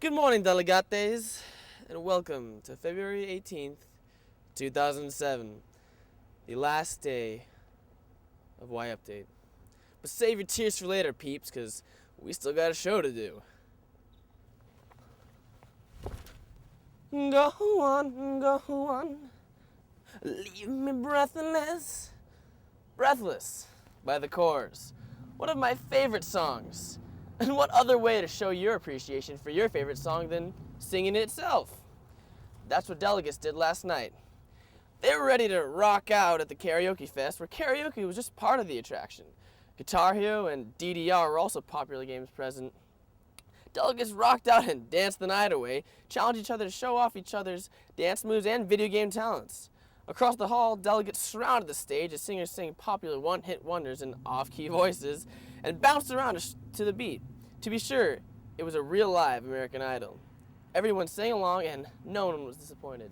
Good morning, delegates, and welcome to February 18th, 2007, the last day of Y Update. But save your tears for later, peeps, because we still got a show to do. Go on, leave me breathless. Breathless by The Corrs, one of my favorite songs. And what other way to show your appreciation for your favorite song than singing it itself? That's what delegates did last night. They were ready to rock out at the Karaoke Fest, where karaoke was just part of the attraction. Guitar Hero and DDR were also popular games present. Delegates rocked out and danced the night away, challenged each other to show off each other's dance moves and video game talents. Across the hall, delegates surrounded the stage as singers sang popular one-hit wonders in off-key voices and bounced around to the beat. To be sure, it was a real live American Idol. Everyone sang along and no one was disappointed.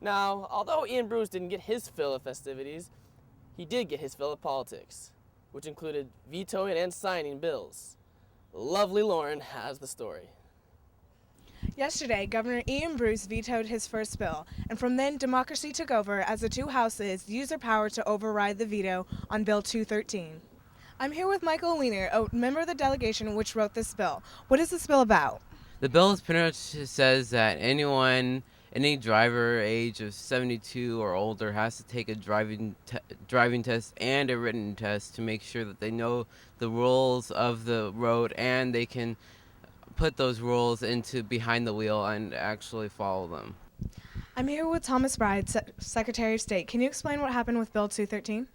Now, although Ian Bruce didn't get his fill of festivities, he did get his fill of politics, which included vetoing and signing bills. Lovely Lauren has the story. Yesterday, Governor Ian Bruce vetoed his first bill, and from then, democracy took over as the two houses used their power to override the veto on Bill 213. I'm here with Michael Wiener, a member of the delegation which wrote this bill. What is this bill about? The bill pretty much says that any driver age of 72 or older has to take a driving test and a written test to make sure that they know the rules of the road and they can put those rules into behind the wheel and actually follow them. I'm here with Thomas Bride, Secretary of State. Can you explain what happened with Bill 213?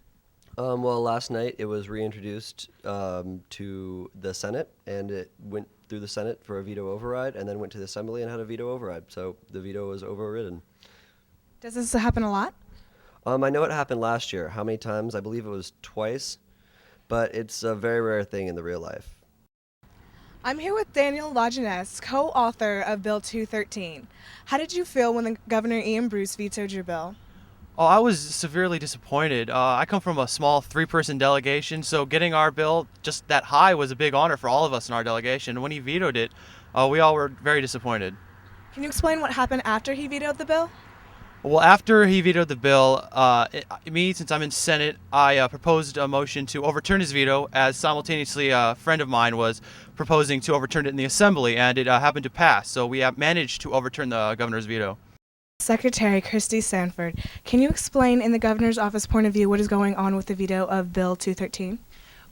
Well, last night it was reintroduced to the Senate, and it went through the Senate for a veto override, and then went to the Assembly and had a veto override. So the veto was overridden. Does this happen a lot? I know it happened last year. How many times? I believe it was twice, but it's a very rare thing in the real life. I'm here with Daniel Lajeunesse, co-author of Bill 213. How did you feel when Governor Ian Bruce vetoed your bill? Oh, I was severely disappointed. I come from a small three-person delegation, so getting our bill just that high was a big honor for all of us in our delegation. When he vetoed it, we all were very disappointed. Can you explain what happened after he vetoed the bill? Well, after he vetoed the bill, since I'm in Senate, I proposed a motion to overturn his veto, as simultaneously a friend of mine was proposing to overturn it in the Assembly, and it happened to pass. So we have managed to overturn the governor's veto. Secretary Christy Sanford, can you explain in the governor's office point of view what is going on with the veto of Bill 213?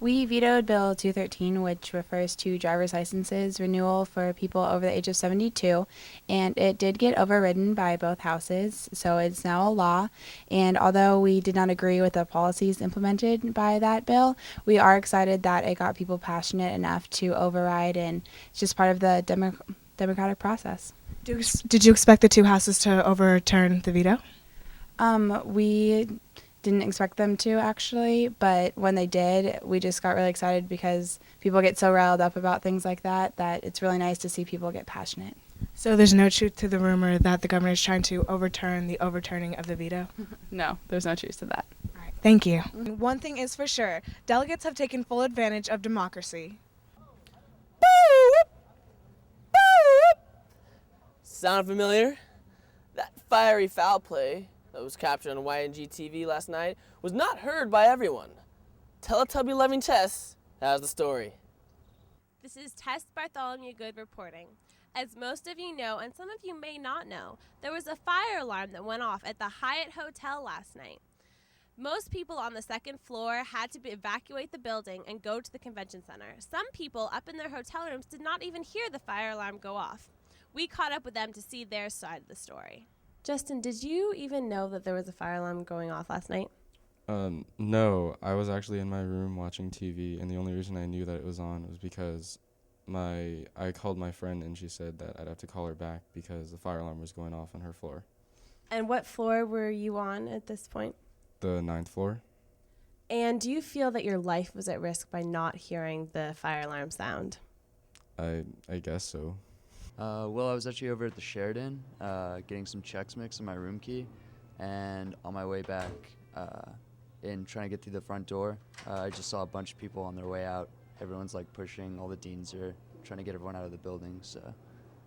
We vetoed Bill 213, which refers to driver's licenses renewal for people over the age of 72, and it did get overridden by both houses, so it's now a law. And although we did not agree with the policies implemented by that bill, we are excited that it got people passionate enough to override, and it's just part of the democratic process. Did you expect the two houses to overturn the veto? We didn't expect them to, actually, but when they did, we just got really excited because people get so riled up about things like that it's really nice to see people get passionate. So there's no truth to the rumor that the governor is trying to overturn the overturning of the veto? No, there's no truth to that. All right, thank you. One thing is for sure, delegates have taken full advantage of democracy. Sound familiar? That fiery foul play that was captured on YNG TV last night was not heard by everyone. Teletubby-loving Tess has the story. This is Tess Bartholomew Good reporting. As most of you know, and some of you may not know, there was a fire alarm that went off at the Hyatt Hotel last night. Most people on the second floor had to evacuate the building and go to the convention center. Some people up in their hotel rooms did not even hear the fire alarm go off. We caught up with them to see their side of the story. Justin, did you even know that there was a fire alarm going off last night? No, I was actually in my room watching TV, and the only reason I knew that it was on was because I called my friend, and she said that I'd have to call her back because the fire alarm was going off on her floor. And what floor were you on at this point? The 9th floor. And do you feel that your life was at risk by not hearing the fire alarm sound? I guess so. Well, I was actually over at the Sheraton getting some Chex Mix in my room key, and on my way back in trying to get through the front door, I just saw a bunch of people on their way out. Everyone's like pushing, all the deans are trying to get everyone out of the building, so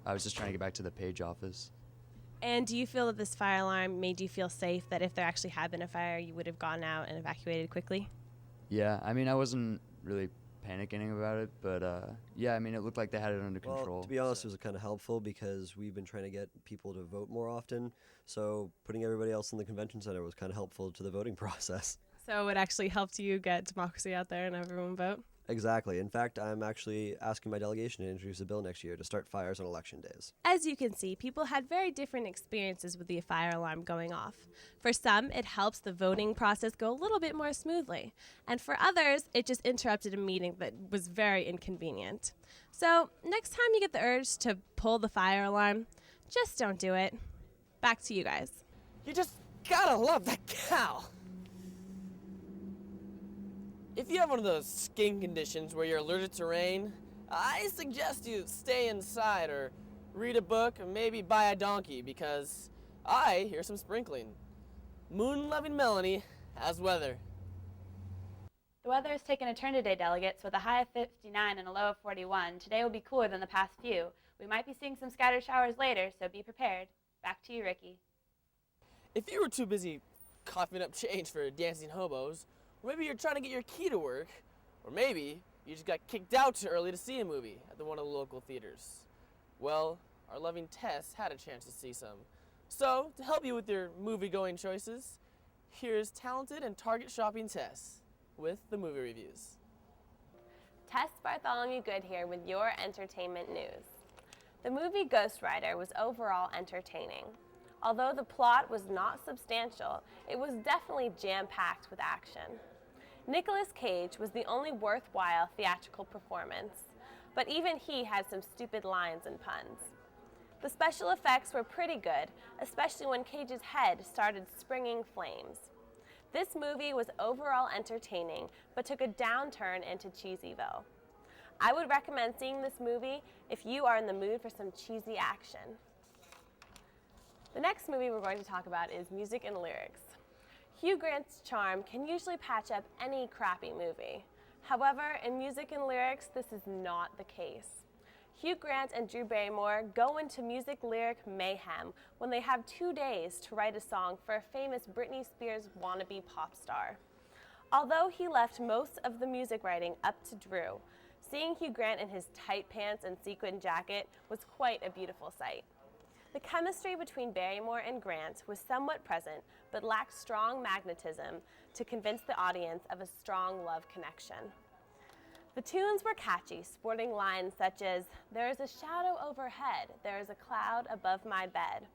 I was just trying to get back to the Page office. And do you feel that this fire alarm made you feel safe, that if there actually had been a fire, you would have gone out and evacuated quickly? Yeah, I mean, I wasn't really panicking about it, but yeah, I mean, it looked like they had it under control. Well, to be honest, it was kind of helpful because we've been trying to get people to vote more often. So putting everybody else in the convention center was kind of helpful to the voting process. So it actually helped you get democracy out there and everyone vote? Exactly. In fact, I'm actually asking my delegation to introduce a bill next year to start fires on election days. As you can see, people had very different experiences with the fire alarm going off. For some, it helps the voting process go a little bit more smoothly. And for others, it just interrupted a meeting that was very inconvenient. So next time you get the urge to pull the fire alarm, just don't do it. Back to you guys. You just gotta love that cow. If you have one of those skin conditions where you're allergic to rain, I suggest you stay inside or read a book and maybe buy a donkey because I hear some sprinkling. Moon-loving Melanie has weather. The weather has taken a turn today, delegates, with a high of 59 and a low of 41. Today will be cooler than the past few. We might be seeing some scattered showers later, so be prepared. Back to you, Ricky. If you were too busy coughing up change for dancing hobos, or maybe you're trying to get your key to work, or maybe you just got kicked out too early to see a movie at one of the local theaters. Well, our loving Tess had a chance to see some. So, to help you with your movie-going choices, here's talented and target shopping Tess with the movie reviews. Tess Bartholomew Good here with your entertainment news. The movie Ghost Rider was overall entertaining. Although the plot was not substantial, it was definitely jam-packed with action. Nicolas Cage was the only worthwhile theatrical performance, but even he had some stupid lines and puns. The special effects were pretty good, especially when Cage's head started springing flames. This movie was overall entertaining, but took a downturn into Cheesyville. I would recommend seeing this movie if you are in the mood for some cheesy action. The next movie we're going to talk about is Music and Lyrics. Hugh Grant's charm can usually patch up any crappy movie. However, in Music and Lyrics, this is not the case. Hugh Grant and Drew Barrymore go into music lyric mayhem when they have 2 days to write a song for a famous Britney Spears wannabe pop star. Although he left most of the music writing up to Drew, seeing Hugh Grant in his tight pants and sequin jacket was quite a beautiful sight. The chemistry between Barrymore and Grant was somewhat present, but lacked strong magnetism to convince the audience of a strong love connection. The tunes were catchy, sporting lines such as, "There is a shadow overhead, there is a cloud above my bed."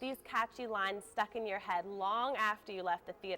These catchy lines stuck in your head long after you left the theater